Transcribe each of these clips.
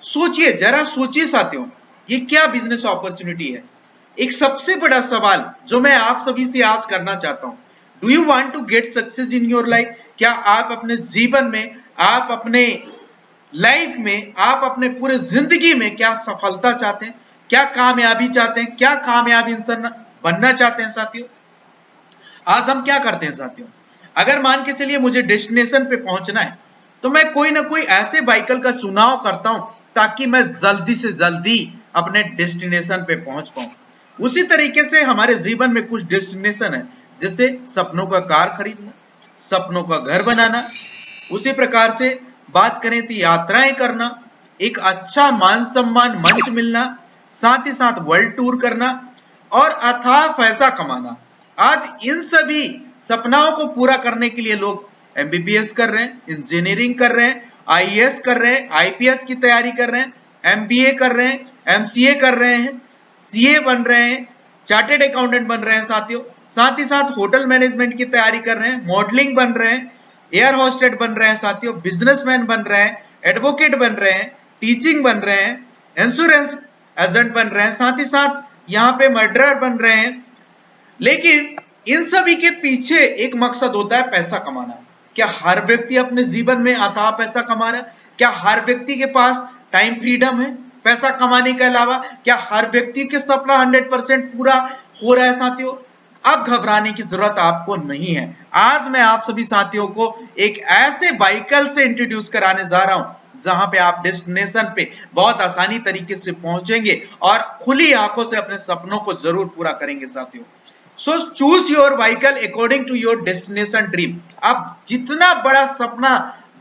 सोचिए, जरा सोचिए साथियों, ये क्या बिजनेस अपॉर्चुनिटी है। एक सबसे बड़ा सवाल जो मैं आप सभी से आज करना चाहता हूं, do you want to get success in your life? क्या आप अपने जीवन में, आप अपने लाइफ में, आप अपने पूरे जिंदगी में क्या सफलता चाहते हैं? क्या कामयाबी चाहते हैं? क्या कामयाब इंसान बनना चाहते हैं साथियों? आज हम क्या करते हैं साथियों, अगर मान के चलिए मुझे डेस्टिनेशन पे पहुंचना है, तो मैं कोई ना कोई ऐसे व्हीकल का चुनाव करता हूं ताकि मैं जल्दी से जल्दी अपने डेस्टिनेशन पे पहुंच पाऊं। उसी तरीके से हमारे जीवन में कुछ डेस्टिनेशन है, जैसे सपनों का कार खरीदना, सपनों का घर बनाना। उसी प्रकार से बात करें तो यात्राएं करना, एक अच्छा मान सम्मान मंच मिलना, साथ ही साथ वर्ल्ड टूर करना और अथाह पैसा कमाना। आज इन सभी सपनाओं को पूरा करने के लिए लोग एमबीबीएस कर रहे हैं, इंजीनियरिंग कर रहे हैं, आईएएस कर रहे हैं, आईपीएस की तैयारी कर रहे हैं, एमबीए कर रहे हैं, एमसीए कर रहे हैं, सीए बन रहे हैं, चार्टेड अकाउंटेंट बन रहे हैं साथियों। साथ ही साथ होटल मैनेजमेंट की तैयारी कर रहे हैं, मॉडलिंग बन रहे हैं, एयर होस्टेड बन रहे हैं साथियों, बिजनेसमैन बन रहे हैं, एडवोकेट बन रहे हैं, टीचिंग बन रहे हैं, इंश्योरेंस एजेंट बन रहे हैं, साथ ही साथ यहाँ पे मर्डरर बन रहे हैं। लेकिन इन सभी के पीछे एक मकसद होता है पैसा कमाना। क्या हर व्यक्ति अपने जीवन में अथाह पैसा कमा रहा है? क्या हर व्यक्ति के पास टाइम फ्रीडम है पैसा कमाने के अलावा? क्या हर व्यक्ति के सपना 100% पूरा हो रहा है साथियों? अब घबराने की जरूरत आपको नहीं है। आज मैं आप सभी साथियों को एक ऐसे व्हीकल से इंट्रोड्यूस कराने जा रहा हूं जहां पे आप डेस्टिनेशन पे बहुत आसानी तरीके से पहुंचेंगे और खुली आंखों से अपने सपनों को जरूर पूरा करेंगे साथियों। So choose your vehicle according to your destination dream. आप जितना बड़ा सपना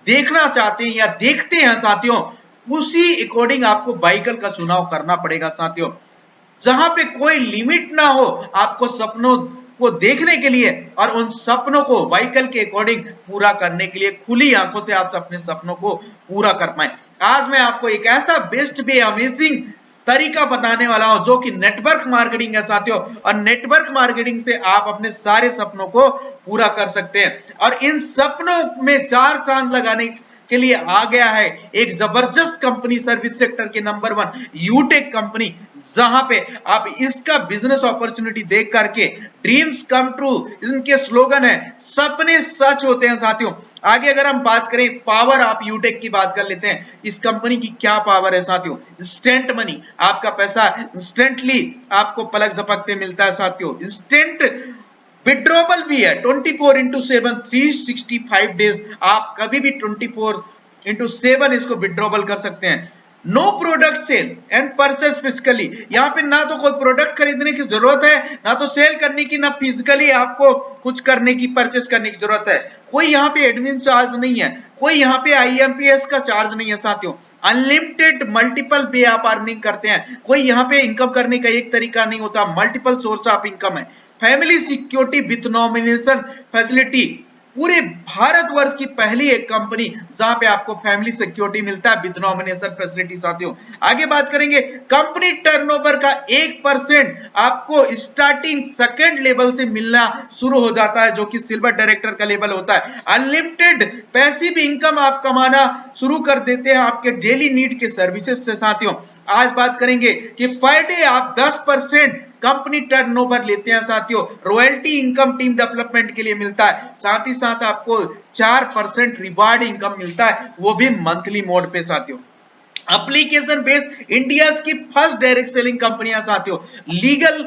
देखना चाहते हैं या देखते हैं साथियों, उसी अकॉर्डिंग आपको व्हीकल का चुनाव करना पड़ेगा साथियों। जहां पे कोई लिमिट ना हो आपको सपनों को देखने के लिए और उन सपनों को व्हीकल के अकॉर्डिंग पूरा करने के लिए खुली आंखों से आप अपने सपनों को पूरा कर पाए। आज मैं आपको एक ऐसा बेस्ट वे, अमेजिंग तरीका बताने वाला हूं जो कि नेटवर्क मार्केटिंग है साथियों। और नेटवर्क मार्केटिंग से आप अपने सारे सपनों को पूरा कर सकते हैं। और इन सपनों में 4 चांद लगाने के लिए आ गया है एक जबरदस्त कंपनी, सर्विस सेक्टर के नंबर 1 यूटेक कंपनी, जहां पे आप इसका बिजनेस अपॉर्चुनिटी देख करके ड्रीम्स कम ट्रू, इनके स्लोगन है सपने सच होते हैं साथियों। आगे अगर हम बात करें पावर ऑफ यूटेक की बात कर लेते हैं। इस कंपनी की क्या पावर है साथियों? इंस्टेंट मनी, आपका पैसा इंस्टेंटली आपको पलक झपकते मिलता है साथियों। इंस्टेंट विड्रॉबल भी है 24/7 365 डेज, आप कभी भी 24/7 इसको विड्रॉबल कर सकते हैं। No product sale and purchase physically, यहां पे ना तो कोई प्रोडक्ट खरीदने की जरूरत है, ना तो सेल करने की, ना फिजिकली आपको कुछ करने की, परचेज करने की जरूरत है। कोई यहाँ पे एडमिन चार्ज नहीं है, कोई यहाँ पे आईएमपीएस का चार्ज नहीं है साथियों। अनलिमिटेड मल्टीपल वे आप अर्निंग करते हैं। कोई यहाँ पे इनकम करने का एक तरीका नहीं होता, मल्टीपल सोर्स ऑफ इनकम है। Family security with nomination facility, पूरे भारतवर्ष की पहली एक कंपनी जहां पे आपको फैमिली सिक्योरिटी मिलता है विद नॉमिनेशन फैसिलिटी साथियों। आगे बात करेंगे कंपनी टर्नओवर का 1% आपको स्टार्टिंग सेकंड लेवल से मिलना शुरू हो जाता है, जो कि सिल्वर डायरेक्टर का लेवल होता है। अनलिमिटेड पैसिव इनकम आप कमाना शुरू कर देते हैं आपके डेली नीड के सर्विसेज से साथियों। आज बात करेंगे कि पर डे आप 10% कंपनी टर्नओवर लेते हैं साथियों। रॉयल्टी इनकम टीम डेवलपमेंट के लिए मिलता है, साथ ही साथ आपको 4% रिवार्ड इनकम मिलता है, वो भी मंथली मोड पे साथियों। एप्लीकेशन बेस्ड इंडिया की फर्स्ट डायरेक्ट सेलिंग कंपनियां साथियों। लीगल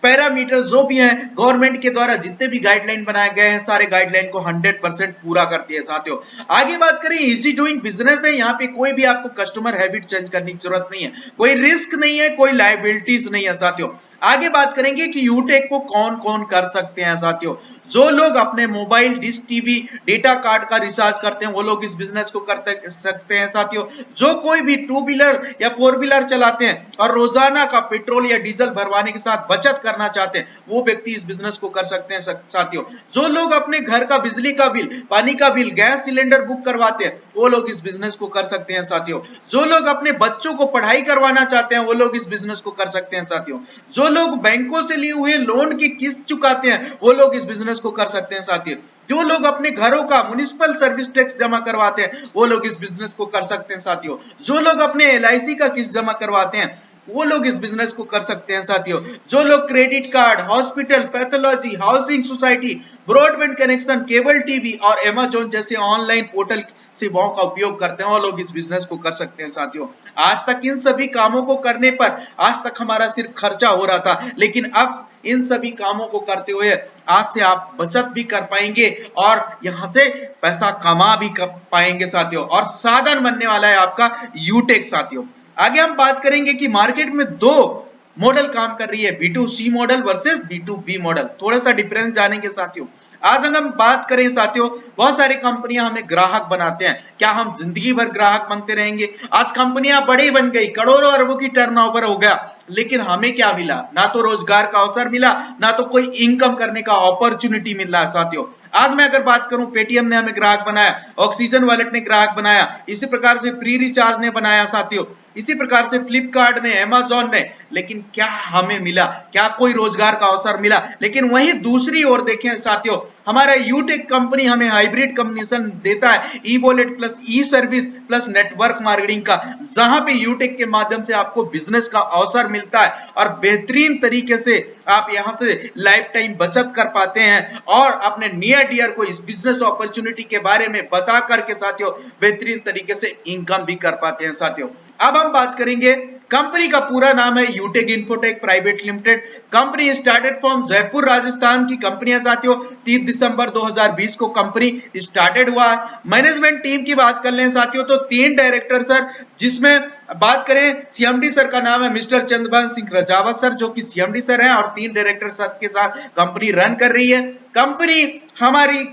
पैरामीटर जो भी हैं गवर्नमेंट के द्वारा जितने भी गाइडलाइन बनाए गए हैं, सारे गाइडलाइन को 100% पूरा करती है साथियों। आगे बात करें इजी डूइंग बिजनेस है, यहाँ पे कोई भी आपको कस्टमर हैबिट चेंज करने की जरूरत नहीं है, कोई रिस्क नहीं है, कोई लायबिलिटीज नहीं है साथियों। आगे बात करेंगे कि यूटेक को कौन कौन कर सकते हैं साथियों। जो लोग अपने mobile, dish TV, data card का रिचार्ज करते हैं वो लोग इस बिजनेस को कर सकते हैं साथियों। जो कोई भी 2 व्हीलर या 4 व्हीलर चलाते हैं और रोजाना का पेट्रोल या डीजल भरवाने के साथ बचत करना चाहते हैं, वो व्यक्ति इस बिजनेस को कर सकते हैं साथियों। जो लोग अपने घर का बिजली का बिल, पानी का बिल, गैस सिलेंडर बुक करवाते हैं, वो लोग इस बिजनेस को कर सकते हैं साथियों। जो लोग अपने बच्चों को पढ़ाई करवाना चाहते हैं, वो लोग इस बिजनेस को कर सकते हैं साथियों। जो लोग बैंकों से लिए हुए लोन की किस्त चुकाते हैं, वो लोग इस बिजनेस बिजनेस को कर सकते हैं साथियों। जो लोग अपने घरों का म्युनिसिपल सर्विस टैक्स जमा करवाते हैं वो लोग इस बिजनेस को कर सकते हैं साथियों। जो लोग अपने LIC का किस्त जमा करवाते हैं वो लोग इस बिजनेस को कर सकते हैं साथियों। जो लोग credit card, hospital, pathology, housing society, broadband connection, cable TV और Amazon जैसे ऑनलाइन पोर्टल सेवाओं का उपयोग करते हैं वो लोग इस बिजनेस को कर सकते हैं साथियों। आज तक इन सभी कामों को करने पर आज तक हमारा सिर्फ खर्चा हो रहा था, लेकिन अब इन सभी कामों को करते हुए आज से आप बचत भी कर पाएंगे और यहां से पैसा कमा भी कर पाएंगे साथियों। और साधन बनने वाला है आपका यूटेक साथियों। आगे हम बात करेंगे कि मार्केट में दो मॉडल काम कर रही है, B2C model versus B2B model. थोड़ा सा डिफरेंस जानेंगे साथियों। आज अगर हम बात करें साथियों, बहुत सारी कंपनियां हमें ग्राहक बनाते हैं। क्या हम जिंदगी भर ग्राहक बनते रहेंगे? आज कंपनियां बड़ी बन गई, करोड़ों अरबों की टर्नओवर हो गया, लेकिन हमें क्या मिला? ना तो रोजगार का अवसर मिला, ना तो कोई इनकम करने का अपॉर्चुनिटी मिल रहा है साथियों। आज मैं अगर बात करूं, पेटीएम ने हमें ग्राहक बनाया, ऑक्सीजन वॉलेट ने ग्राहक बनाया, इसी प्रकार से फ्री रिचार्ज ने बनाया साथियों, इसी प्रकार से फ्लिपकार्ट ने, Amazon ने, लेकिन क्या हमें मिला? क्या कोई रोजगार का अवसर मिला? लेकिन वहीं दूसरी ओर देखें साथियों, हमारा यूटेक कंपनी हमें हाइब्रिड कॉम्बिनेशन देता है, ई वॉलेट प्लस ई सर्विस प्लस नेटवर्क मार्केटिंग का, जहां पे यूटेक के माध्यम से आपको बिजनेस का अवसर मिलता है और बेहतरीन तरीके से आप यहां से लाइफ टाइम बचत कर पाते हैं और अपने नियर डियर को इस बिजनेस अपॉर्चुनिटी के बारे में बता करके साथियों बेहतरीन तरीके से इनकम भी कर पाते हैं साथियों। अब हम बात करेंगे, कंपनी का पूरा नाम है Utech Infotech private limited. Company started from Jaipur Rajasthan की कंपनी है साथियों। 30 दिसंबर 2020 को कंपनी स्टार्टेड हुआ है। मैनेजमेंट टीम की बात कर लें साथियों तो 3 डायरेक्टर सर, जिसमें बात करें CMD सर का नाम है मिस्टर चंद्रभान सिंह रजावत सर, जो कि CMD सर हैं और 3 डायरेक्टर सर के साथ कंपनी रन कर रही है। कंपनी हमारी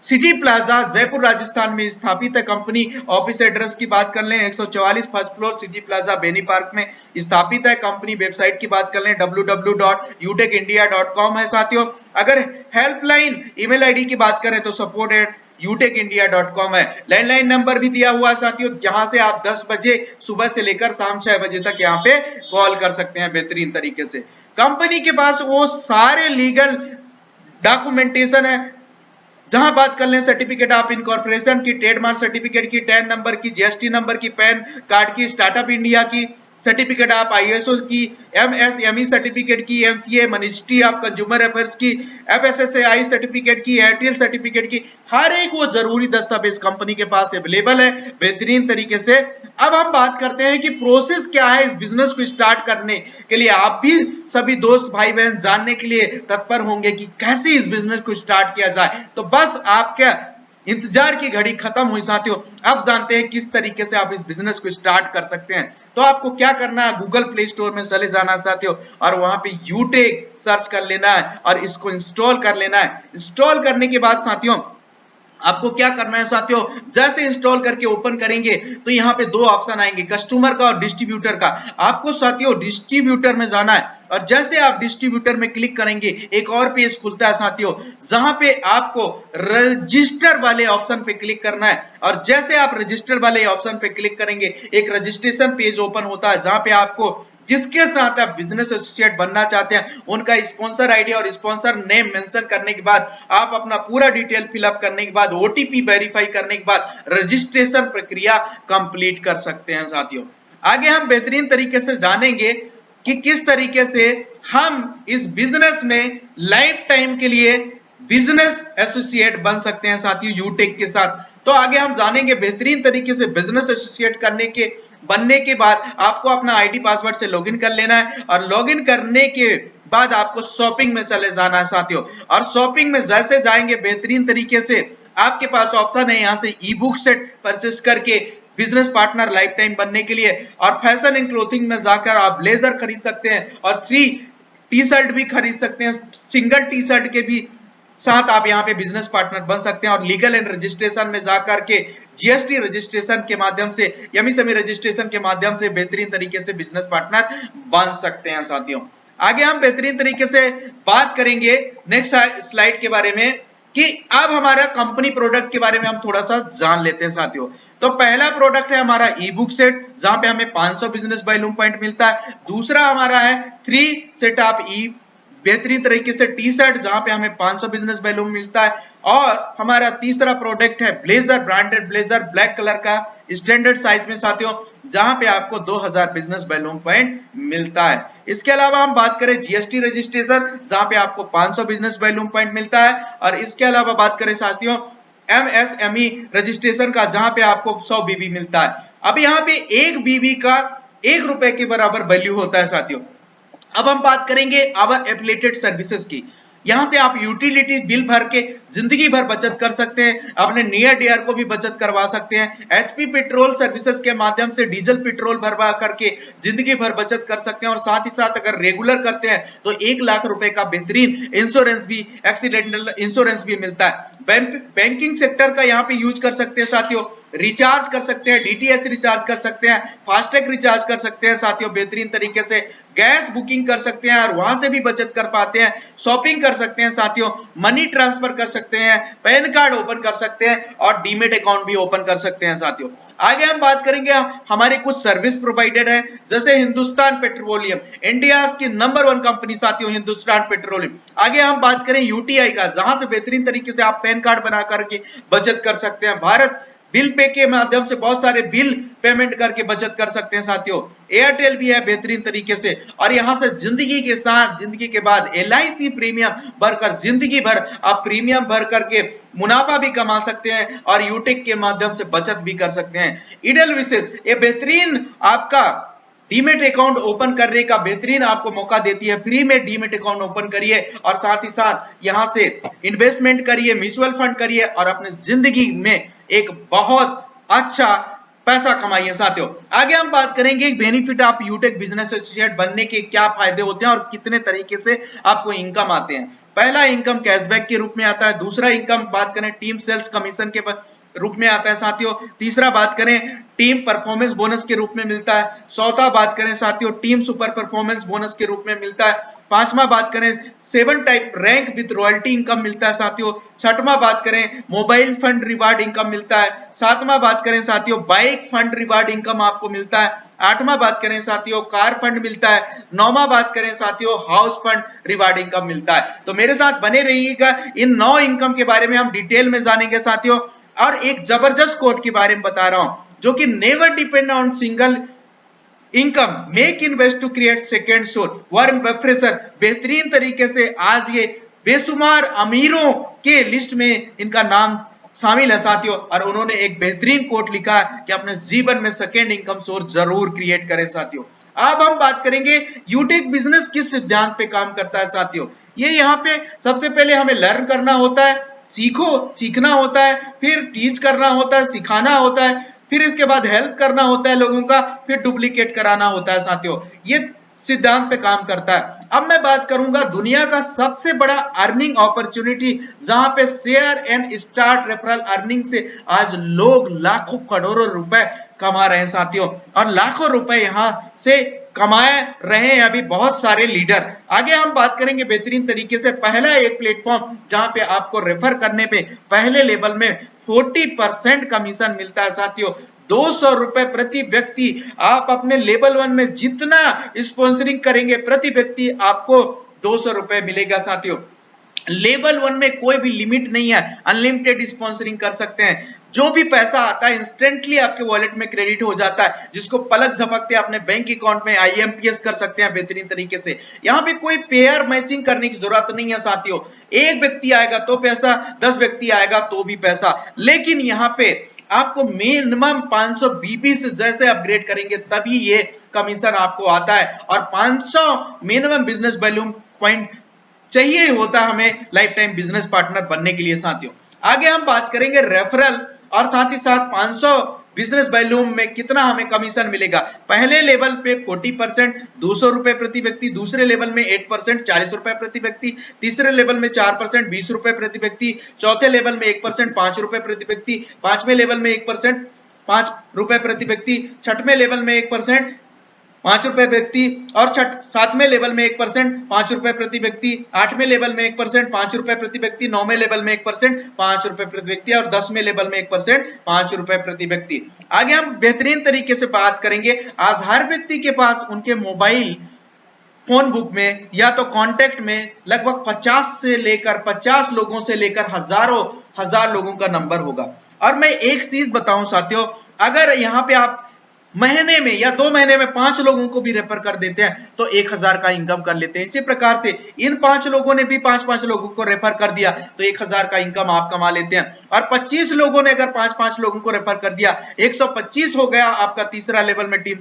सिटी प्लाजा जयपुर राजस्थान में स्थापित है। कंपनी ऑफिस एड्रेस की बात कर लें 144 first floor city plaza Beni park में स्थापित है। कंपनी वेबसाइट की बात कर लें www.utekindia.com है साथियों। अगर हेल्पलाइन ईमेल आईडी की बात करें तो support@utekindia.com है। लैंडलाइन नंबर भी दिया हुआ है साथियों, जहां से आप 10 बजे सुबह से लेकर शाम 6 बजे तक यहाँ पे कॉल कर सकते हैं बेहतरीन तरीके से। कंपनी के पास वो सारे लीगल डॉक्यूमेंटेशन है, जहां बात कर लें सर्टिफिकेट ऑफ इनकॉर्पोरेशन की, ट्रेडमार्क सर्टिफिकेट की, 10 नंबर की, GST नंबर की, पैन कार्ड की, स्टार्टअप इंडिया की, सर्टिफिकेट ऑफ ISO की, MSME सर्टिफिकेट की, MCA ministry of consumer affairs की, FSSAI सर्टिफिकेट की, एयरटेल सर्टिफिकेट की, हर एक वो जरूरी दस्तावेज कंपनी के पास अवेलेबल है बेहतरीन तरीके से। अब हम बात करते हैं कि प्रोसेस क्या है इस बिजनेस को स्टार्ट करने के लिए। आप भी सभी दोस्त भाई बहन जानने के लिए तत्पर होंगे कि कैसे इस बिजनेस को स्टार्ट किया जाए, तो बस आपका इंतजार की घड़ी खत्म हुई साथियों। अब जानते हैं किस तरीके से आप इस बिजनेस को स्टार्ट कर सकते हैं। तो आपको क्या करना है, गूगल प्ले स्टोर में चले जाना साथियों और वहां पे यूटेक सर्च कर लेना है और इसको इंस्टॉल कर लेना है। इंस्टॉल करने के बाद साथियों आपको क्या करना है साथियों, जैसे इंस्टॉल करके ओपन करेंगे तो यहाँ पे 2 ऑप्शन आएंगे, कस्टमर का और डिस्ट्रीब्यूटर का। आपको साथियों डिस्ट्रीब्यूटर में जाना है और जैसे आप डिस्ट्रीब्यूटर में क्लिक करेंगे एक और पेज खुलता है साथियों, जहां पे आपको रजिस्टर वाले ऑप्शन पे क्लिक करना है और जैसे आप रजिस्टर वाले ऑप्शन पे क्लिक करेंगे एक रजिस्ट्रेशन पेज ओपन होता है, जहां पे आपको जिसके साथ आप बिजनेस एसोसिएट बनना चाहते हैं उनका स्पॉन्सर आईडी और स्पॉन्सर नेम मेंशन करने के बाद आप अपना पूरा डिटेल फिलअप करने के बाद OTP वेरीफाई करने के बाद रजिस्ट्रेशन प्रक्रिया कंप्लीट कर सकते हैं साथियों। आगे हम बेहतरीन तरीके से जानेंगे कि किस तरीके से हम इस बिजनेस में लाइफ टाइम के लिए बिजनेस एसोसिएट बन सकते हैं साथियों यूटेक के साथ। तो आगे हम जानेंगे बेहतरीन तरीके से बिजनेस एसोसिएट बनने के बाद आपको अपना आईडी पासवर्ड से लॉगिन कर लेना है और लॉगिन करने के बाद आपको शॉपिंग में चले जाना है साथियों। और शॉपिंग में जैसे जाएंगे बेहतरीन तरीके से आपके पास ऑप्शन है यहाँ से ई बुक सेट परचेस करके बिजनेस पार्टनर लाइफ टाइम बनने के लिए, और फैशन एंड क्लोथिंग में जाकर आप ब्लेजर खरीद सकते हैं और 3 टी-शर्ट भी खरीद सकते हैं। सिंगल टी-शर्ट के भी साथ आप यहाँ पे बिजनेस पार्टनर बन सकते हैं और लीगल एंड रजिस्ट्रेशन में जाकर के GST रजिस्ट्रेशन के माध्यम से, MSME रजिस्ट्रेशन के माध्यम से बेहतरीन तरीके से बिजनेस पार्टनर बन सकते हैं साथियों। आगे हम बेहतरीन तरीके से बात करेंगे नेक्स्ट स्लाइड के बारे में कि अब हमारा कंपनी प्रोडक्ट के बारे में हम थोड़ा सा जान लेते हैं साथियों। तो पहला प्रोडक्ट है हमारा ई बुक सेट, जहां पे हमें 500 बिजनेस वॉल्यूम पॉइंट मिलता है। दूसरा हमारा है 3 सेट ऑफ ई बेहतरीन तरीके से टी शर्ट जहां पे हमें 500 बिजनेस बैलून मिलता है। और हमारा तीसरा प्रोडक्ट है blazer, branded blazer black colour का स्टैंडर्ड साइज में साथियों, जहां पे आपको 2000 बिजनेस बैलून पॉइंट मिलता है। इसके अलावा हम बात करें जीएसटी रजिस्ट्रेशन, जहां पे आपको 500 बिजनेस बैलून पॉइंट मिलता है। और इसके अलावा बात करें साथियों एमएसएमई रजिस्ट्रेशन का, जहां पे आपको 100 बीबी मिलता है। अब यहाँ पे एक बीबी का ₹1 के बराबर वैल्यू होता है साथियों। अब हम बात करेंगे आवर एफिलिएटेड सर्विसेज की। यहां से आप यूटिलिटी बिल भर के जिंदगी भर बचत कर सकते हैं, अपने नियर डियर को भी बचत करवा सकते हैं। एचपी पेट्रोल सर्विसेज के माध्यम से डीजल पेट्रोल भरवा करके जिंदगी भर बचत कर सकते हैं। और साथ ही साथ अगर रेगुलर करते हैं तो ₹1,00,000 का बेहतरीन इंश्योरेंस भी, एक्सीडेंटल इंश्योरेंस भी मिलता है। बैंकिंग सेक्टर का यहाँ पे यूज कर सकते हैं साथियों, रिचार्ज कर सकते हैं, डीटीएच रिचार्ज कर सकते हैं, फास्टैग रिचार्ज कर सकते हैं साथियों बेहतरीन तरीके से, गैस बुकिंग कर सकते हैं और वहां से भी बचत कर पाते हैं, शॉपिंग कर सकते हैं साथियों, मनी ट्रांसफर कर सकते हैं, पैन कार्ड ओपन कर सकते हैं और डीमेट अकाउंट भी ओपन कर सकते हैं साथियों। आगे हम बात करेंगे हमारे कुछ सर्विस प्रोवाइडर है, जैसे हिंदुस्तान पेट्रोलियम, इंडिया की नंबर 1 कंपनी साथियों हिंदुस्तान पेट्रोलियम। आगे हम बात करें यूटीआई का, जहां से बेहतरीन तरीके से आप पैन कार्ड बना करके बचत कर सकते हैं। भारत बिल पे के माध्यम से बहुत सारे बिल पेमेंट करके बचत कर सकते हैं साथियों। एयरटेल भी है बेहतरीन तरीके से। और यहां से जिंदगी के साथ जिंदगी के बाद एलआईसी प्रीमियम भरकर जिंदगी भर आप प्रीमियम भर करके मुनाफा भी कमा सकते हैं और यूटेक के माध्यम से बचत भी कर सकते हैं। ईडल विशेष ये बेहतरीन आपका डीमेट अकाउंट ओपन करने का बेहतरीन आपको मौका देती है। फ्री में डीमेट अकाउंट ओपन करिए और साथ ही साथ यहां से इन्वेस्टमेंट करिए, म्यूचुअल फंड करिए और अपने जिंदगी में एक बहुत अच्छा पैसा कमाइए साथियों। आगे हम बात करेंगे बेनिफिट ऑफ यूटेक बिजनेस एसोसिएट बनने के क्या फायदे होते हैं और कितने तरीके से आपको इनकम आते हैं। पहला इनकम कैशबैक के रूप में आता है, दूसरा इनकम बात करें टीम सेल्स कमीशन के रूप में आता है साथियों, तीसरा बात करें टीम परफॉर्मेंस बोनस के रूप में मिलता है, चौथा बात करें साथियों टीम सुपर परफॉर्मेंस बोनस के रूप में मिलता है, पांचवा बात करें 7 type rank with royalty income मिलता है साथियों, छठवां बात करें मोबाइल फंड रिवार्ड इनकम मिलता है, सातवां बात करें साथियों बाइक फंड रिवार्ड इनकम आपको मिलता है, आठवां बात करें साथियों कार फंड मिलता है, नौवां बात करें साथियों हाउस फंड रिवार्ड इनकम मिलता है। तो मेरे साथ बने रहिएगा, इन 9 इनकम के बारे में हम डिटेल में जानेंगे साथियों। और एक जबरदस्त कोट के बारे में बता रहा हूं जो कि never depend on single income, make invest to create second source. Warren Buffett बेहतरीन तरीके से आज ये बेशुमार अमीरों के लिस्ट में इनका नाम शामिल है साथियों। और उन्होंने एक बेहतरीन कोट लिखा कि अपने जीवन में सेकेंड इनकम सोर्स जरूर क्रिएट करें साथियों। अब हम बात करेंगे यूटेक बिजनेस किस सिद्धांत पे काम करता है साथियों। ये यहाँ पे सबसे पहले हमें लर्न करना होता है, सीखना होता है, फिर टीच करना होता है, सिखाना होता है, फिर इसके बाद हेल्प करना होता है लोगों का, फिर डुप्लीकेट कराना होता है साथियों। ये सिद्धांत पे काम करता है। अब मैं बात करूंगा दुनिया का सबसे बड़ा अर्निंग अपॉर्चुनिटी, जहां पे share and start referral earning से आज लोग लाखों करोड़ों रुपए कमा रहे हैं साथियों, और लाखों रुपए यहां से कमाए रहे हैं अभी बहुत सारे लीडर। आगे हम बात करेंगे बेहतरीन तरीके से पहला एक प्लेटफॉर्म जहां पे आपको रेफर करने पे पहले लेवल में 40% कमीशन मिलता है साथियों। 200 रुपए प्रति व्यक्ति आप अपने लेवल 1 में जितना स्पॉन्सरिंग करेंगे प्रति व्यक्ति आपको 200 रुपए मिलेगा साथियों। लेवल 1 में कोई भी लिमिट नहीं है, अनलिमिटेड स्पॉन्सरिंग कर सकते हैं। जो भी पैसा आता है इंस्टेंटली आपके वॉलेट में क्रेडिट हो जाता है, जिसको पलक झपकते अपने बैंक अकाउंट में आईएमपीएस कर सकते हैं बेहतरीन तरीके से। यहाँ पे कोई पेयर मैचिंग करने की जरूरत नहीं है साथियों। एक व्यक्ति आएगा तो पैसा, 10 व्यक्ति आएगा तो भी पैसा, लेकिन यहाँ पे आपको मिनिमम 500 बीबी से जैसे अपग्रेड करेंगे तभी ये कमीशन आपको आता है। और 500 मिनिमम बिजनेस वैल्यू पॉइंट चाहिए होता हमें लाइफ टाइम बिजनेस पार्टनर बनने के लिए साथियों। आगे हम बात करेंगे रेफरल और साथ ही साथ 500 बिजनेस वैल्यूम में कितना हमें कमीशन मिलेगा। पहले लेवल पे 40% 200 रुपए प्रति व्यक्ति, दूसरे लेवल में 8% 40 रुपए प्रति व्यक्ति, तीसरे लेवल में 4% 20 रुपए प्रति व्यक्ति, चौथे लेवल में 1% 5 रुपए प्रति व्यक्ति, पांचवें लेवल में 1% 5 रुपए प्रति व्यक्ति, छठवें लेवल में 1% 5 रुपए व्यक्ति, और सातवें लेवल में 1% 5 रुपए प्रति व्यक्ति, आठवें लेवल में 1% 5 रुपए प्रति व्यक्ति, नौवें लेवल में 1% 5 रुपए प्रति व्यक्ति और 10वें लेवल में 1% 5 रुपए प्रति व्यक्ति। आगे हम बेहतरीन तरीके से बात करेंगे, आज हर व्यक्ति के पास उनके मोबाइल फोन बुक में या तो कांटेक्ट में लगभग 50 लोगों से लेकर हजारों हजार लोगों का नंबर होगा। और मैं एक चीज बताऊं साथियों, अगर यहां पे आप महीने में या 2 महीने में 5 लोगों को भी रेफर कर देते हैं तो 1000 का इनकम कर लेते हैं। इसी प्रकार से इन 5 लोगों ने भी 5-5 लोगों को रेफर कर दिया तो 1000 का इनकम आप कमा लेते हैं। और 25 लोगों ने अगर 5-5 लोगों को रेफर कर दिया, 125 हो गया आपका तीसरा लेवल में टीम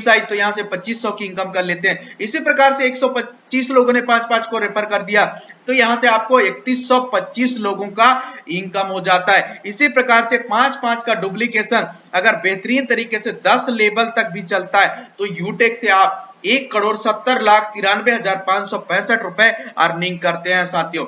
साइज, तो यहां से 2500 की इनकम कर लेते हैं। इसी प्रकार से 125 लोगों ने 5-5 को रेफर कर दिया तो यहां से आपको 3125 लोगों का इनकम हो जाता है। इसी प्रकार से 5-5 का डुप्लीकेशन अगर बेहतरीन तरीके से 10 लेवल तक भी चलता है तो यूटेक से आप 1,70,93,565 रुपए अर्निंग करते हैं साथियों,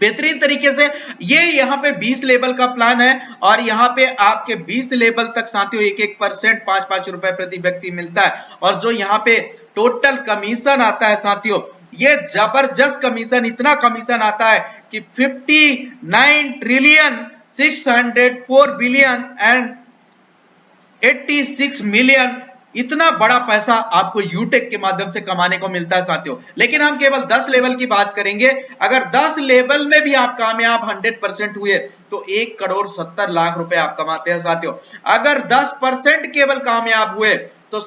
बेहतरीन तरीके से। ये यहाँ पे 20 लेवल का प्लान है और यहाँ पे आपके 20 लेवल तक साथियों 1-1% 5-5 रुपए प्रति व्यक्ति मिलता है। और जो यहाँ पे टोटल कमीशन आता है साथियों, ये जबरदस्त कमीशन, इतना कमीशन आता है कि 59,4,000,000,086,000,000 इतना बड़ा पैसा आपको यूटेक के माध्यम से कमाने को मिलता है साथियों। लेकिन हम केवल 10 लेवल की बात करेंगे। अगर 10 लेवल में भी आप कामयाब 100% हुए तो 1,70,00,000 रुपए आप कमाते हैं साथियों। अगर 10% केवल कामयाब हुए तो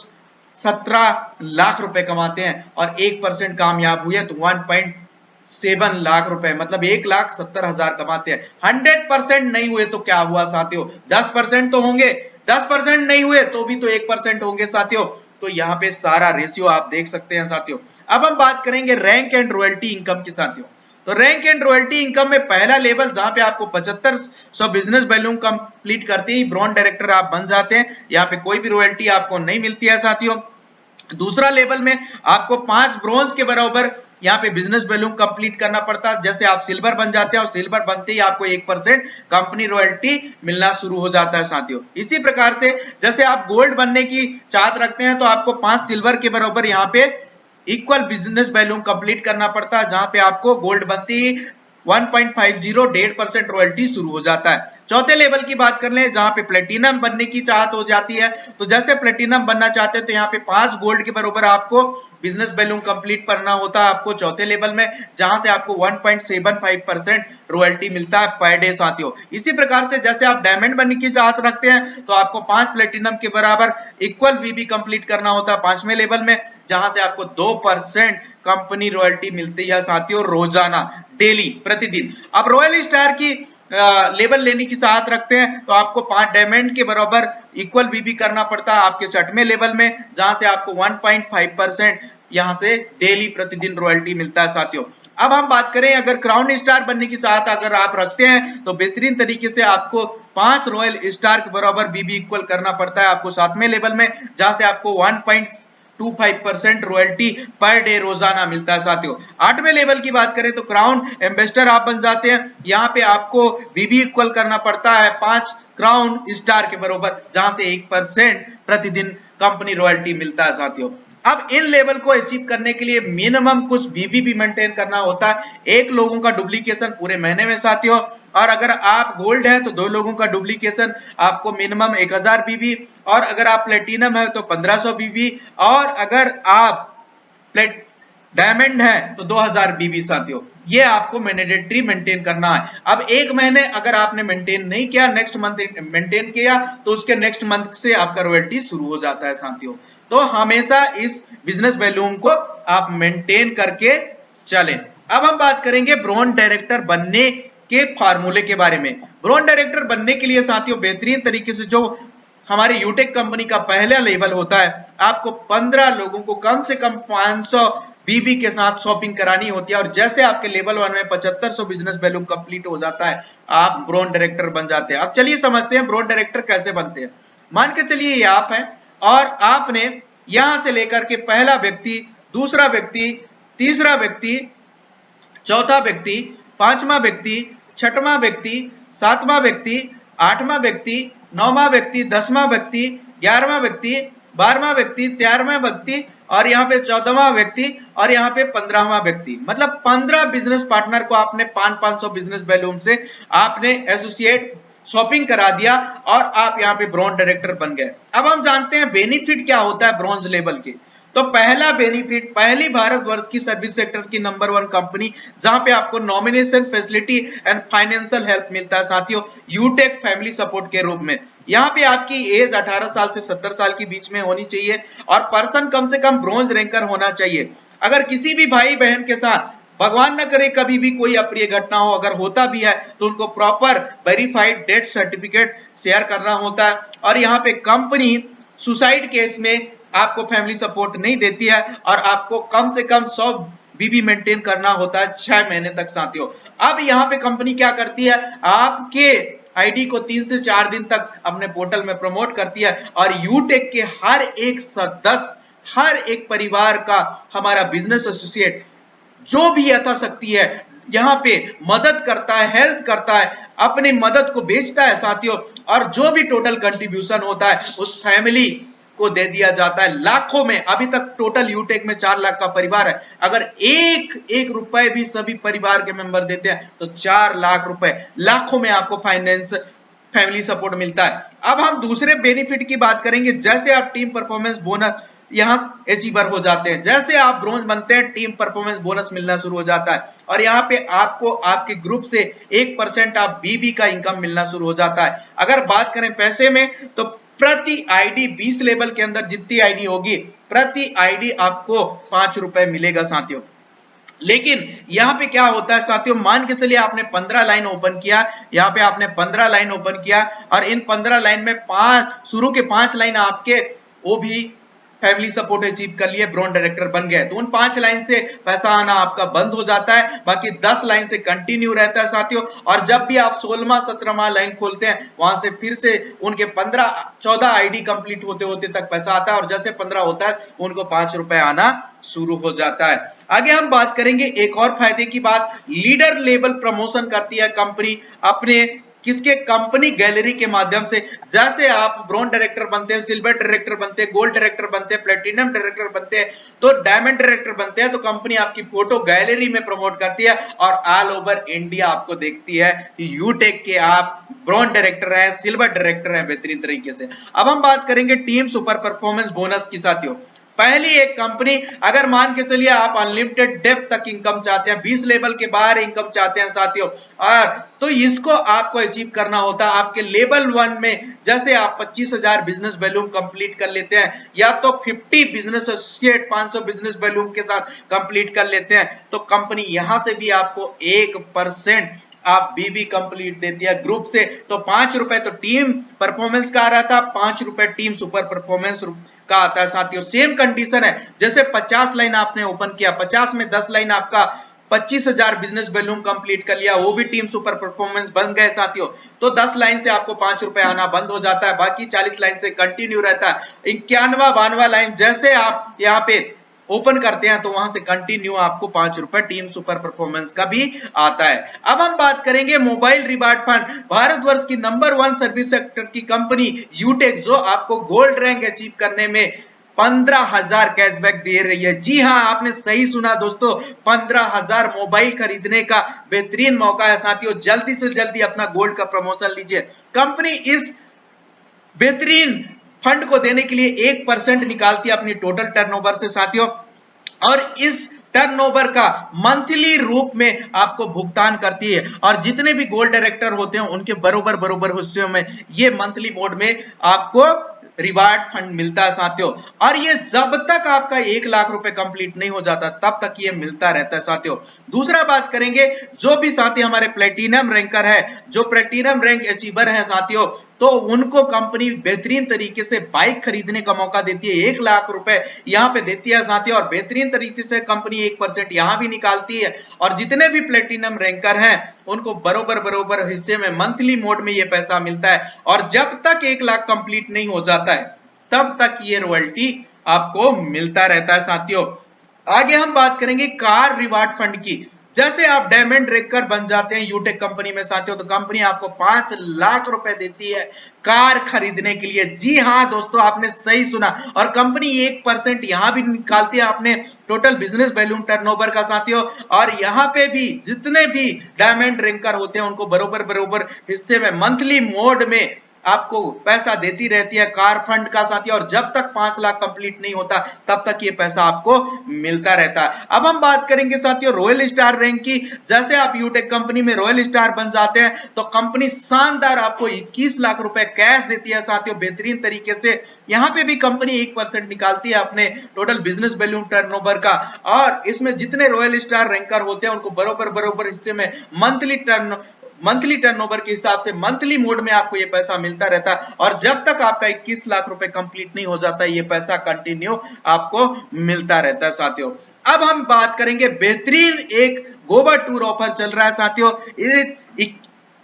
17 लाख रुपए कमाते हैं और 1% कामयाब हुए तो 1.7 लाख रुपए, मतलब 1,70,000 कमाते हैं। 100% नहीं हुए तो क्या हुआ साथियों, 10% तो होंगे, 10% नहीं हुए तो भी तो 1% होंगे साथियों। तो यहाँ पे सारा रेशियो आप देख सकते हैं साथियों। अब हम बात करेंगे रैंक एंड रॉयल्टी इनकम की साथियों। तो रैंक एंड रॉयल्टी इनकम में पहला लेवल जहां पे आपको 7500 बिजनेस वैल्यू कंप्लीट करते ही ब्रॉन्ज डायरेक्टर आप बन जाते हैं। यहाँ पे कोई भी रॉयल्टी आपको नहीं मिलती है साथियों। दूसरा लेवल में आपको 5 ब्रॉन्ज के बराबर यहाँ पे बिजनेस वैल्यू कंप्लीट करना पड़ता है। जैसे आप सिल्वर बन जाते हैं और सिल्वर बनते ही आपको 1% कंपनी रॉयल्टी मिलना शुरू हो जाता है साथियों। इसी प्रकार से जैसे आप गोल्ड बनने की चाहत रखते हैं तो आपको 5 सिल्वर के बराबर यहाँ पे इक्वल बिजनेस वैल्यू कंप्लीट करना पड़ता है, जहां पे आपको गोल्ड बनती ही 1.50 रॉयल्टी शुरू हो जाता है। चौथे लेवल की बात कर लें जहां पे प्लेटिनम बनने की चाहत हो जाती है, तो जैसे प्लेटिनम बनना चाहते हैं तो यहाँ पे 5 गोल्ड के बराबर आपको बिजनेस वैल्यू कंप्लीट करना होता है आपको चौथे लेवल में, जहां से आपको 1.75% रॉयल्टी मिलता है पर डे साथियों। इसी प्रकार से जैसे आप डायमंड बनने की चाहत रखते हैं तो आपको 5 प्लेटिनम के बराबर इक्वल वीबी कंप्लीट करना होता है 5वें लेवल में, जहां से आपको 2% कंपनी रॉयल्टी मिलती है साथियों रोजाना, डेली, प्रतिदिन। अब रॉयल स्टार की लेवल लेने की चाहत रखते हैं तो आपको 5 डायमंड के बराबर इक्वल वीबी करना पड़ता है आपके 6वें लेवल में, जहां से आपको 1.5% यहां से डेली प्रतिदिन रॉयल्टी मिलता है साथियों। अब हम बात करें अगर क्राउन स्टार बनने की चाहत अगर आप रखते हैं तो बेहतरीन तरीके से आपको 5 रॉयल स्टार के बराबर बीबी इक्वल करना पड़ता है आपको 7वें लेवल में, जहां से आपको 1.25% रॉयल्टी पर डे रोजाना मिलता है साथियों। 8वें लेवल की बात करें तो क्राउन एम्बेसडर आप बन जाते हैं, यहाँ पे आपको बीबी इक्वल करना पड़ता है 5 क्राउन स्टार के बराबर, जहां से 1% प्रतिदिन कंपनी रॉयल्टी मिलता है साथियों। अब इन लेवल को अचीव करने के लिए मिनिमम कुछ बीबी भी मेंटेन करना होता है। 1 लोगों का डुप्लीकेशन पूरे महीने में साथियों, और अगर आप गोल्ड है तो 2 लोगों का डुप्लीकेशन आपको मिनिमम 1000 बीबी, और अगर आप प्लेटिनम है तो 1500 बीबी, और अगर आप डायमंड है तो 2000 बीबी साथियों। ये आपको मैंडेटरी मेंटेन करना है। अब 1 महीने अगर आपने मेंटेन नहीं किया, नेक्स्ट मंथ मेंटेन किया तो उसके नेक्स्ट मंथ से आपका रॉयल्टी शुरू हो जाता है साथियों। तो हमेशा इस बिजनेस वैल्यूम को आप मेंटेन करके चलें। अब हम बात करेंगे ब्रॉन्ज डायरेक्टर बनने के फार्मूले के बारे में। ब्रॉन्ज डायरेक्टर बनने के लिए साथियों बेहतरीन तरीके से जो हमारी यूटेक कंपनी का पहला लेवल होता है, आपको 15 लोगों को कम से कम 500 बीबी के साथ शॉपिंग करानी होती है, और जैसे आपके लेवल 1 में 7500 बिजनेस वैल्यू कंप्लीट हो जाता है आप ब्रॉन्ज डायरेक्टर बन जाते हैं। अब चलिए समझते हैं ब्रॉन्ज डायरेक्टर कैसे बनते हैं। मान के चलिए ये आप हैं और आपने यहां से लेकर के पहला व्यक्ति, दूसरा व्यक्ति, तीसरा व्यक्ति, चौथा व्यक्ति, 5वां व्यक्ति, 6वां व्यक्ति, 7वां व्यक्ति, 8वां व्यक्ति, 9वां व्यक्ति, 10वां व्यक्ति, 11वां व्यक्ति, 12वां व्यक्ति, 13वां व्यक्ति, और यहाँ पे 14वां व्यक्ति, और यहाँ पे 15वां व्यक्ति, मतलब 15 बिजनेस पार्टनर को आपने 500 बिजनेस वैल्यूम से आपने एसोसिएट शॉपिंग करा दिया और आप यहाँ पे ब्रॉन्ज डायरेक्टर बन गए। अब हम जानते हैं बेनिफिट क्या होता है ब्रॉन्ज लेवल के। तो पहला बेनिफिट, पहली भारतवर्ष की सर्विस सेक्टर की नंबर 1 कंपनी जहां पे आपको nomination facility and financial help मिलता है साथियों, यूटेक फैमिली सपोर्ट के रूप में। यहाँ पे आपकी एज 18 साल से 70 साल के बीच में होनी चाहिए और पर्सन कम से कम ब्रोंज रैंकर होना चाहिए। अगर किसी भी भाई बहन के साथ भगवान न करे कभी भी कोई अप्रिय घटना हो, अगर होता भी है तो उनको proper verified death certificate share करना होता है। और यहाँ पे कंपनी सुसाइड केस में आपको फैमिली सपोर्ट नहीं देती है और आपको कम से कम 100 बीबी मेंटेन करना होता है 6 महीने तक साथियों। अब यहाँ पे कंपनी क्या करती है, आपके आईडी को 3 से 4 दिन तक अपने पोर्टल में प्रमोट करती है और यूटेक के हर एक सदस्य, हर एक परिवार का हमारा बिजनेस एसोसिएट जो भी यथाशक्ति है यहाँ पे मदद करता है, हेल्प करता है, अपनी मदद को बेचता है साथियों। और जो भी टोटल कंट्रीब्यूशन होता है उस फैमिली को दे दिया जाता है लाखों में। अभी तक टोटल यूटेक में 4 लाख का परिवार है, अगर एक रुपए भी सभी परिवार के मेंबर देते हैं तो 4 लाख रुपए, लाखों में आपको फाइनेंस फैमिली सपोर्ट मिलता है। अब हम दूसरे बेनिफिट की बात करेंगे। जैसे आप टीम परफॉर्मेंस बोनस यहां अचीवर हो जाते हैं, जैसे आप ब्रोंज बनते हैं टीम परफॉर्मेंस बोनस मिलना शुरू हो जाता है और यहाँ पे आपको आपके ग्रुप से 1% आप बीबी का इनकम मिलना शुरू हो जाता है। अगर बात करें पैसे में तो प्रति आईडी 20 लेवल के अंदर जितनी आईडी होगी प्रति आईडी आपको 5 रुपए मिलेगा साथियों। लेकिन यहाँ पे क्या होता है साथियों, मान के चलिए आपने 15 लाइन ओपन किया, यहाँ पे आपने 15 लाइन ओपन किया और इन 15 लाइन में शुरू के 5 लाइन आपके वो भी फैमिली सपोर्ट अचीव कर लिए, ब्रोंज डायरेक्टर बन गए, तो उन 5 लाइन से पैसा आना आपका बंद हो जाता है, बाकी 10 लाइन से कंटिन्यू रहता है साथियों। और जब भी आप 16वां 17वां लाइन खोलते हैं वहां से फिर से उनके 15-14 आईडी कंप्लीट होते होते तक पैसा आता है और जैसे 15 होता है उनको 5 रुपए आना शुरू हो जाता है। आगे हम बात करेंगे एक और फायदे की बात, लीडर लेवल प्रमोशन करती है कंपनी अपने किसके, कंपनी गैलरी के माध्यम से। जैसे आप ब्रोंज डायरेक्टर बनते हैं, सिल्वर डायरेक्टर बनते हैं, गोल्ड डायरेक्टर बनते हैं, प्लेटिनम डायरेक्टर बनते हैं, तो डायमंड डायरेक्टर बनते हैं, तो कंपनी आपकी फोटो गैलरी में प्रमोट करती है और ऑल ओवर इंडिया आपको देखती है कि यूटेक के आप ब्रोंज डायरेक्टर है, सिल्वर डायरेक्टर है बेहतरीन तरीके से। अब हम बात करेंगे टीम सुपर परफॉर्मेंस बोनस की साथियों। पहली एक कंपनी, अगर मान के चलिए आप अनलिमिटेड डेप्थ तक इनकम चाहते हैं, 20 लेवल के बाहर इनकम चाहते हैं साथियों, और तो इसको आपको अचीव करना होता है आपके लेवल 1 में। जैसे आप 25,000 बिजनेस वॉल्यूम कंप्लीट कर लेते हैं या तो 50 बिजनेस एसोसिएट 500 बिजनेस वॉल्यूम के साथ कंप्लीट कर लेते हैं तो कंपनी यहां से भी आपको 1% आप बीबी कंप्लीट देती है ग्रुप से। तो 5 रुपए तो टीम परफॉर्मेंस का आ रहा था, 5 रुपए टीम सुपर परफॉर्मेंस का आता है साथियों। सेम कंडीशन है, जैसे 50 लाइन आपने ओपन किया, 50 में 10 लाइन आपका 25,000 बिजनेस वॉल्यूम कंप्लीट कर लिया, वो भी टीम सुपर परफॉर्मेंस बन गए साथियों, तो 10 लाइन से आपको 5 रुपए आना बंद हो जाता है, बाकी 40 लाइन से कंटिन्यू रहता है। 51वां 52वां लाइन जैसे आप यहाँ पे ओपन करते हैं तो वहां से कंटिन्यू आपको 5 रुपए टीम सुपर परफॉर्मेंस का भी आता है। अब हम बात करेंगे मोबाइल रिवार्ड फंड, भारतवर्ष की नंबर 1 सर्विस सेक्टर की कंपनी यूटेक जो आपको गोल्ड रैंक अचीव करने में 15,000 कैशबैक दे रही है। जी हां, आपने सही सुना दोस्तों, 15,000 मोबाइल खरीदने का बेहतरीन मौका है साथियों। जल्दी से जल्दी अपना गोल्ड का प्रमोशन लीजिए। कंपनी इस बेहतरीन फंड को देने के लिए 1% निकालती है अपनी टोटल टर्नओवर से साथियों, और इस टर्नओवर का मंथली रूप में आपको भुगतान करती है और जितने भी गोल्ड डायरेक्टर होते हैं उनके बरोबर हिस्सों में ये मंथली मोड में आपको रिवार्ड फंड मिलता है साथियों। और ये जब तक आपका 1 लाख रुपए कंप्लीट नहीं हो जाता तब तक ये मिलता रहता है साथियों। दूसरा बात करेंगे, जो भी साथी हमारे प्लेटिनम रैंकर है, जो प्लेटिनम रैंक अचीवर है साथियों, तो उनको कंपनी बेहतरीन तरीके से बाइक खरीदने का मौका देती है, 1 लाख रुपए यहां पे देती है साथियों, और बेहतरीन तरीके से कंपनी 1% यहां भी निकालती है। और जितने भी प्लेटिनम रैंकर हैं उनको बरोबर हिस्से में मंथली मोड में ये पैसा मिलता है, और जब तक 1 लाख कंप्लीट नहीं हो जाता है तब तक ये रॉयल्टी आपको मिलता रहता है साथियों। आगे हम बात करेंगे कार रिवार्ड फंड की। जैसे आप डायमंड रैंकर बन जाते हैं यूटेक कंपनी में साथियों, तो कंपनी आपको 5 लाख रुपए देती है कार खरीदने के लिए। जी हां दोस्तों, आपने सही सुना, और कंपनी 1% यहां भी निकालती है आपने टोटल बिजनेस वॉल्यूम टर्नओवर का साथियों, और यहां पे भी जितने भी डायमंड रैंकर होते हैं उनको बरोबर हिस्से में मंथली मोड में आपको पैसा देती रहती है कार फंड का साथियों, और जब तक 5 लाख कंप्लीट नहीं होता तब तक ये पैसा आपको मिलता रहता है। अब हम बात करेंगे साथियों रॉयल स्टार रैंक की। जैसे आप यूटेक कंपनी में रॉयल स्टार बन जाते हैं तो कंपनी शानदार आपको 21 लाख रुपए कैश देती है साथियों, बेहतरीन तरीके से। यहां पे भी कंपनी 1% निकालती है अपने टोटल बिजनेस वैल्यू टर्नओवर का, और इसमें जितने रॉयल स्टार रैंकर होते हैं उनको बरोबर हिस्से में मंथली टर्नओवर के हिसाब से मंथली मोड में आपको ये पैसा मिलता रहता है, और जब तक आपका 21 लाख रुपए कंप्लीट नहीं हो जाता ये पैसा कंटिन्यू आपको मिलता रहता है साथियों। अब हम बात करेंगे बेहतरीन एक गोवा टूर ऑफर चल रहा है साथियों।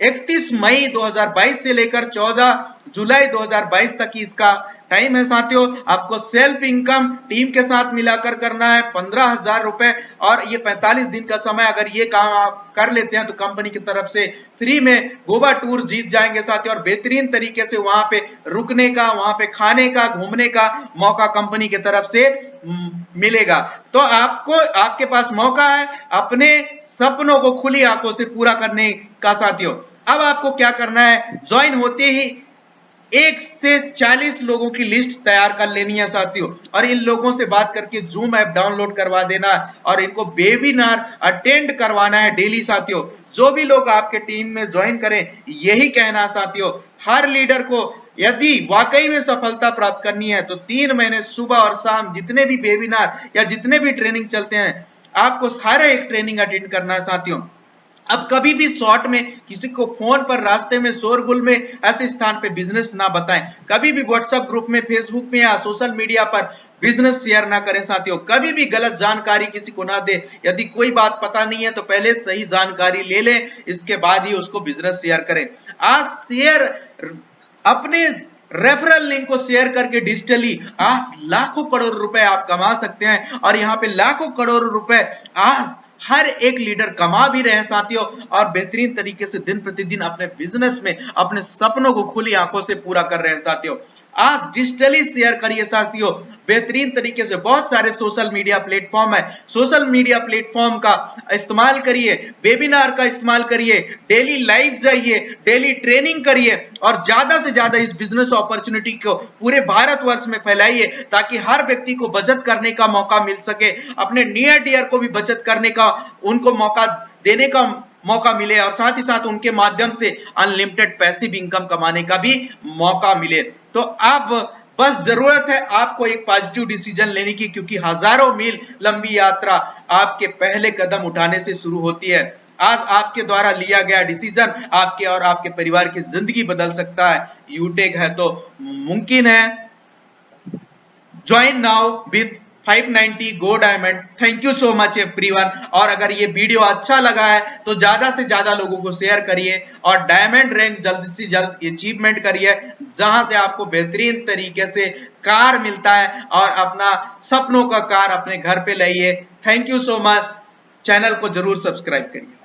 31 मई 2022 से लेकर 14 जुलाई 2022 तक की इसका टाइम है साथियों। आपको सेल्फ इनकम टीम के साथ मिलाकर करना है 15,000 रुपए, और ये 45 दिन का समय अगर ये काम आप कर लेते हैं तो कंपनी की तरफ से फ्री में गोवा टूर जीत जाएंगे साथियों, और बेहतरीन तरीके से वहां पे रुकने का, वहां पे खाने का, घूमने का मौका कंपनी की तरफ से मिलेगा। तो आपको आपके पास मौका है अपने सपनों को खुली आंखों से पूरा करने का साथियों। अब आपको क्या करना है, ज्वाइन होते ही 1 से 40 लोगों की लिस्ट तैयार कर लेनी है साथियों, और इन लोगों से बात करके जूम ऐप डाउनलोड करवा देना और इनको वेबिनार अटेंड करवाना है डेली साथियों। जो भी लोग आपके टीम में ज्वाइन करें यही कहना साथियों, हर लीडर को यदि वाकई में सफलता प्राप्त करनी है तो 3 महीने सुबह और शाम जितने भी वेबिनार या जितने भी ट्रेनिंग चलते हैं आपको सारे एक ट्रेनिंग अटेंड करना है साथियों। अब कभी भी शॉर्ट में किसी को फोन पर, रास्ते में, शोरगुल में ऐसे स्थान पे बिजनेस ना बताएं। कभी भी व्हाट्सएप ग्रुप में, फेसबुक में या सोशल मीडिया पर बिजनेस शेयर ना करें साथियों। कभी भी गलत जानकारी किसी को ना दे। यदि कोई बात पता नहीं है तो पहले सही जानकारी ले लें, इसके बाद ही उसको बिजनेस शेयर करें। आज शेयर अपने रेफरल लिंक को शेयर करके डिजिटली आज लाखों करोड़ रुपए आप कमा सकते हैं, और यहाँ पे लाखों करोड़ रुपए आज हर एक लीडर कमा भी रहे हैं साथियों, और बेहतरीन तरीके से दिन प्रतिदिन अपने बिजनेस में अपने सपनों को खुली आंखों से पूरा कर रहे हैं साथियों। आज डिजिटली शेयर करिए साथियों, बेहतरीन तरीके से। बहुत सारे सोशल मीडिया प्लेटफॉर्म है, सोशल मीडिया प्लेटफॉर्म का इस्तेमाल करिए, वेबिनार का इस्तेमाल करिए, डेली लाइव जाइए, डेली ट्रेनिंग करिए, और ज्यादा से ज्यादा इस बिजनेस अपॉर्चुनिटी को पूरे भारतवर्ष में फैलाइए ताकि हर व्यक्ति को बचत करने का मौका मिल सके, अपने नियर डियर को भी बचत करने का उनको मौका देने का मौका मिले, और साथ ही साथ उनके माध्यम से अनलिमिटेड पैसिव इनकम कमाने का भी मौका मिले। तो अब बस जरूरत है आपको एक पॉजिटिव डिसीजन लेने की, क्योंकि हजारों मील लंबी यात्रा आपके पहले कदम उठाने से शुरू होती है। आज आपके द्वारा लिया गया डिसीजन आपके और आपके परिवार की जिंदगी बदल सकता है। यूटेक है तो मुमकिन है। Join now with 590 go diamond. Thank you so much everyone. और अगर ये वीडियो अच्छा लगा है तो ज्यादा से ज्यादा लोगों को शेयर करिए, और डायमंड रैंक जल्द से जल्द अचीवमेंट करिए, जहां से आपको बेहतरीन तरीके से कार मिलता है, और अपना सपनों का कार अपने घर पे लाइए। Thank you so much. Channel को जरूर सब्सक्राइब करिए।